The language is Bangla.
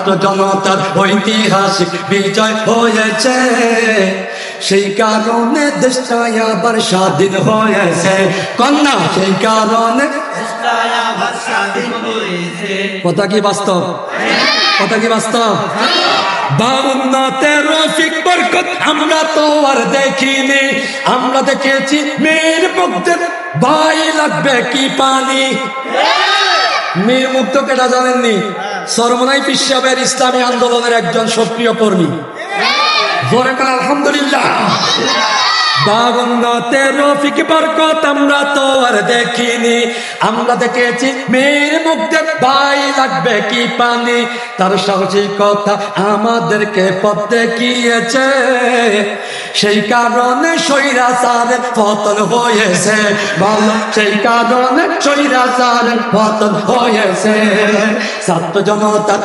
ছাত্র জনতার ঐতিহাসিক বিজয় হয়েছে, সেই কারণে দেশটা আবার স্বাধীন হয়েছে। কন্যা সেই কারণে কথা কি বাস্তব? কথা কি বাস্তব? 52তে রফিক বরকত আমরা তো আর দেখিনি, আমরা দেখেছি মীর মুগ্ধের ভাই লাগবে কি পানি। মীর মুগ্ধ কেটা জানেননি? সরমনাই পীর সাহেবের ইসলামী আন্দোলনের একজন সক্রিয় কর্মী। জোরে বলেন আলহামদুলিল্লাহ। 52তে রফিক বরকত আমরা তো আর দেখিনি, আমরা দেখেছি মীর মুগ্ধের ভাই লাগবে কি পানি। তার সাহসিকতা আমাদেরকে পথ দেখিয়েছে, সেই কারণে স্বৈরাচারের পতন হয়েছে। বলো সেই কারণে স্বৈরাচারের পতন হয়েছে। ছাত্র জনতার